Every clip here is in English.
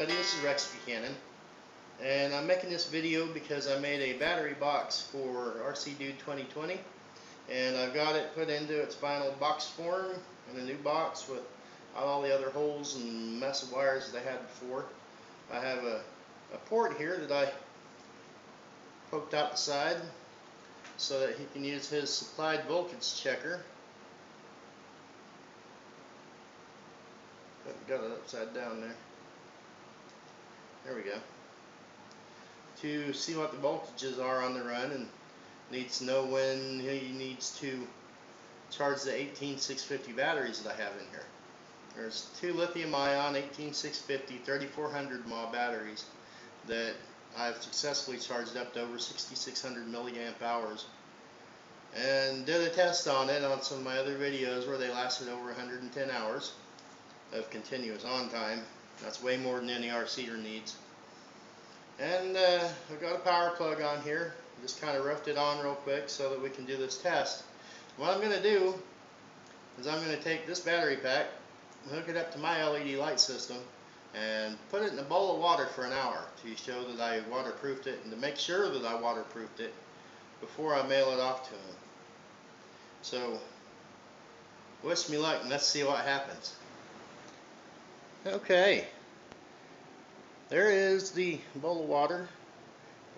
everybody, this is Buchanan, and I'm making this video because I made a battery box for RC Dude 2020, and I've got it put into its final box form in a new box with all the other holes and mess of wires that I had before. I have a port here that I poked out the side so that he can use his supplied voltage checker. Got it upside down there. There we go. To see what the voltages are on the run, and needs to know when he needs to charge the 18650 batteries that I have in here. There's two lithium ion 18650 3400 mAh batteries that I've successfully charged up to over 6600 milliamp hours, and did a test on it on some of my other videos where they lasted over 110 hours of continuous on time. That's way more than any RCer needs. And I've got a power plug on here. Just kind of roughed it on real quick so that we can do this test. What I'm going to do is I'm going to take this battery pack, hook it up to my LED light system, and put it in a bowl of water for an hour to show that I waterproofed it, and to make sure that I waterproofed it before I mail it off to him. So wish me luck, and let's see what happens. Okay, there is the bowl of water.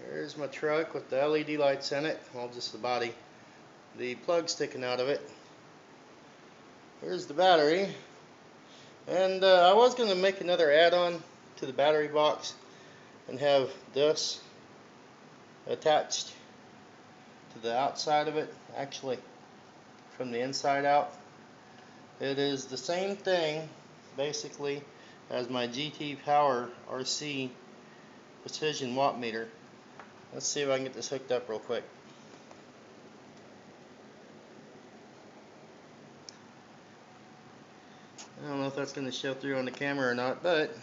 There's my truck with the LED lights in it, well, just the body, the plug sticking out of it. There's the battery, and I was going to make another add-on to the battery box and have this attached to the outside of it, actually from the inside out. It is the same thing basically as my GT Power RC precision watt meter. Let's see if I can get this hooked up real quick. I don't know if that's going to show through on the camera or not, but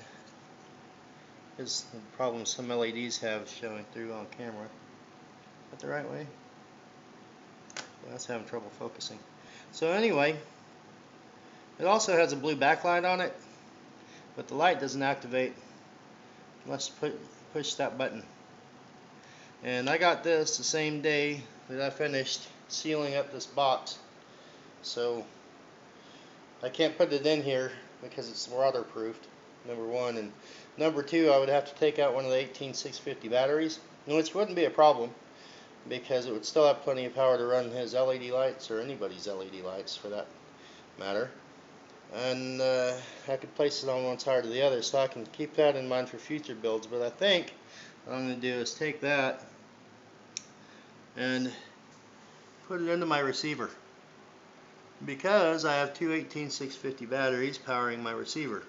it's the problem some LEDs have showing through on camera. Is that the right way? Yeah, that's having trouble focusing. So anyway, it also has a blue backlight on it, but the light doesn't activate unless you push that button. And I got this the same day that I finished sealing up this box, so I can't put it in here because it's waterproofed, number one, and number two, I would have to take out one of the 18650 batteries, which wouldn't be a problem because it would still have plenty of power to run his LED lights, or anybody's LED lights for that matter. And I could place it on one side or the other, so I can keep that in mind for future builds. But I think what I'm going to do is take that and put it into my receiver, because I have two 18650 batteries powering my receiver.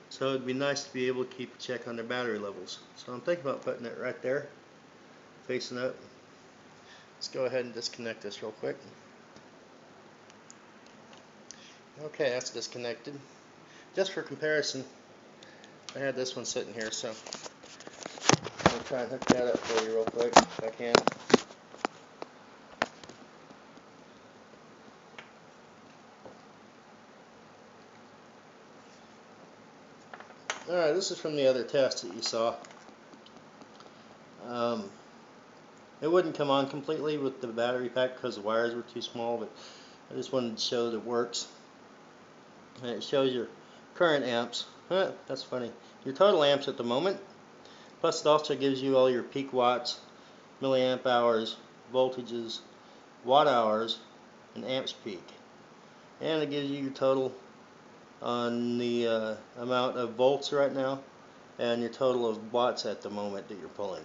So it'd be nice to be able to keep a check on their battery levels. So I'm thinking about putting it right there, facing up. Let's go ahead and disconnect this real quick. Okay, that's disconnected. Just for comparison, I had this one sitting here, so I'm going to try and hook that up for you real quick if I can. Alright, this is from the other test that you saw. It wouldn't come on completely with the battery pack because the wires were too small, but I just wanted to show that it works. And it shows your current amps. That's funny. Your total amps at the moment. Plus it also gives you all your peak watts, milliamp hours, voltages, watt hours, and amps peak. And it gives you your total on the amount of volts right now, and your total of watts at the moment that you're pulling.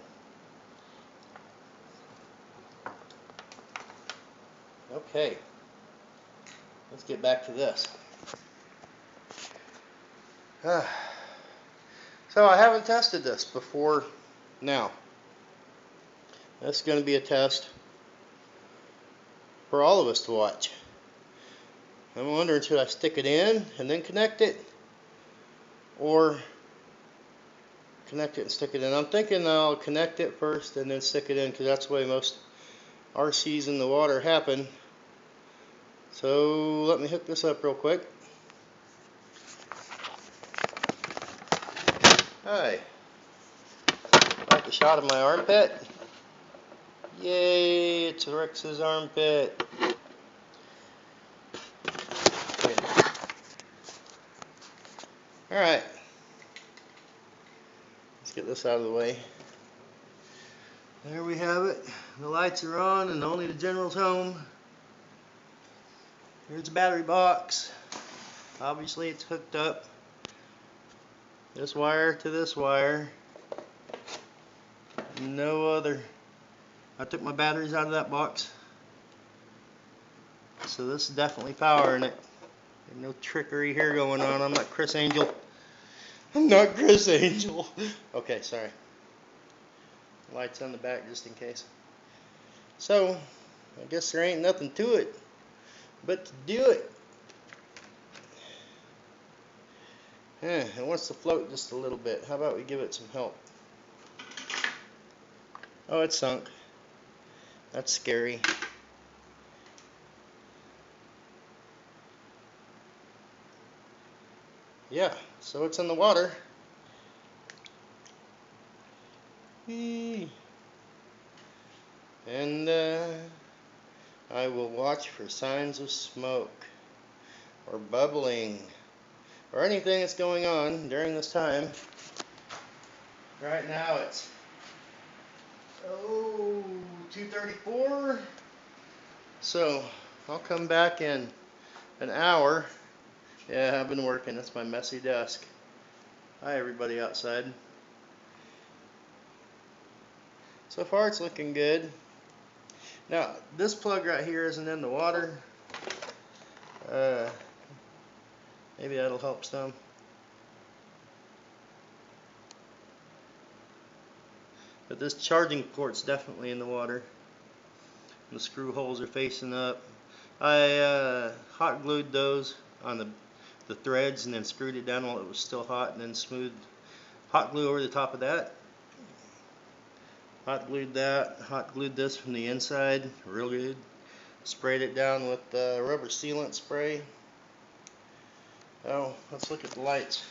Okay, let's get back to this. So I haven't tested this before now. This is going to be a test for all of us to watch. I'm wondering, should I stick it in and then connect it, or connect it and stick it in? I'm thinking I'll connect it first and then stick it in, because that's the way most RCs in the water happen. So let me hook this up real quick. Hi. Like a shot of my armpit? Yay, it's Rex's armpit. Alright. Let's get this out of the way. There we have it. The lights are on and only the general's home. Here's the battery box. Obviously it's hooked up. This wire to this wire. No other. I took my batteries out of that box. So this is definitely powering it. There's no trickery here going on. I'm not Chris Angel. I'm not Chris Angel. Okay, sorry. Lights on the back just in case. So, I guess there ain't nothing to it but to do it. It wants to float just a little bit. How about we give it some help? Oh, it's sunk. That's scary. Yeah, so it's in the water. And I will watch for signs of smoke or bubbling or anything that's going on during this time. Right now it's 2:34. So I'll come back in an hour. Yeah, I've been working. That's my messy desk. Hi everybody outside. So far it's looking good. Now this plug right here isn't in the water. Maybe that'll help some. But this charging port's definitely in the water. The screw holes are facing up. I hot glued those on the threads and then screwed it down while it was still hot and then smooth hot glue over the top of that. Hot glued that, hot glued this from the inside, real good. Sprayed it down with rubber sealant spray. Oh, let's look at the lights.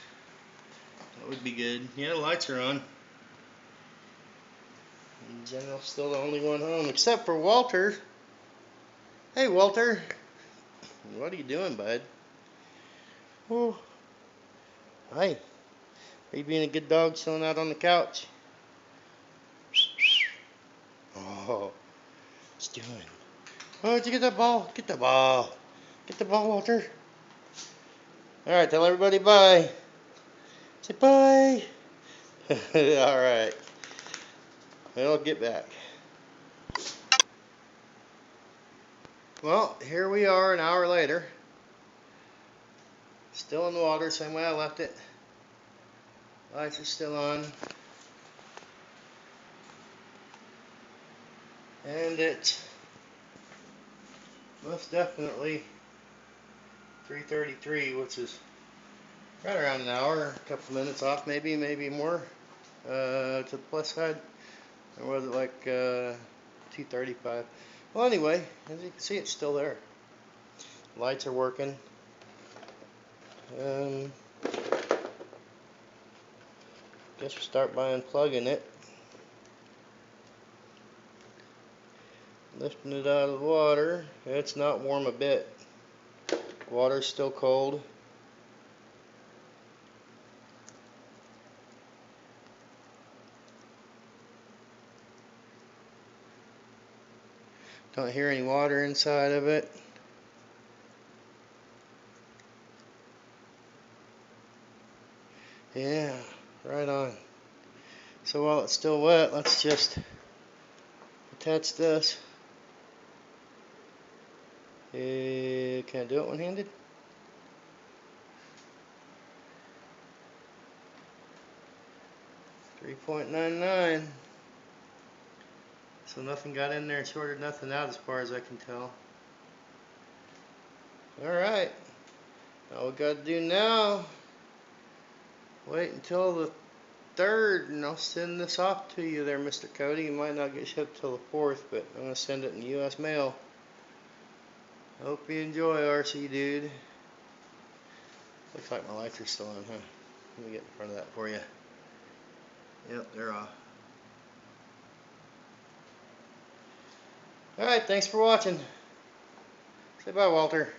That would be good. Yeah, the lights are on. And General's still the only one home, except for Walter. Hey, Walter. What are you doing, bud? Oh. Hi. Are you being a good dog chilling out on the couch? Oh, what's doing? Oh, did you get that ball? Get the ball. Get the ball, Walter. Alright, tell everybody bye. Say bye. Alright. I'll get back. Well, here we are an hour later. Still in the water, same way I left it. Lights are still on. And it's most definitely 3:33, which is right around an hour, a couple minutes off, maybe more to the plus side. Or was it like 2:35? Well, anyway, as you can see, it's still there. Lights are working. Guess we'll start by unplugging it. Lifting it out of the water. It's not warm a bit. Water's still cold. Don't hear any water inside of it. Yeah, right on. So while it's still wet, let's just attach this. Can I do it one-handed? .99. So nothing got in there and shorted nothing out as far as I can tell. Alright. All we got to do now, wait until the 3rd and I'll send this off to you there, Mr. Cody. You might not get shipped till the 4th, but I'm going to send it in the US mail. Hope you enjoy, RC dude. Looks like my lights are still on, huh? Let me get in front of that for you. Yep, they're off. Alright, thanks for watching. Say bye, Walter.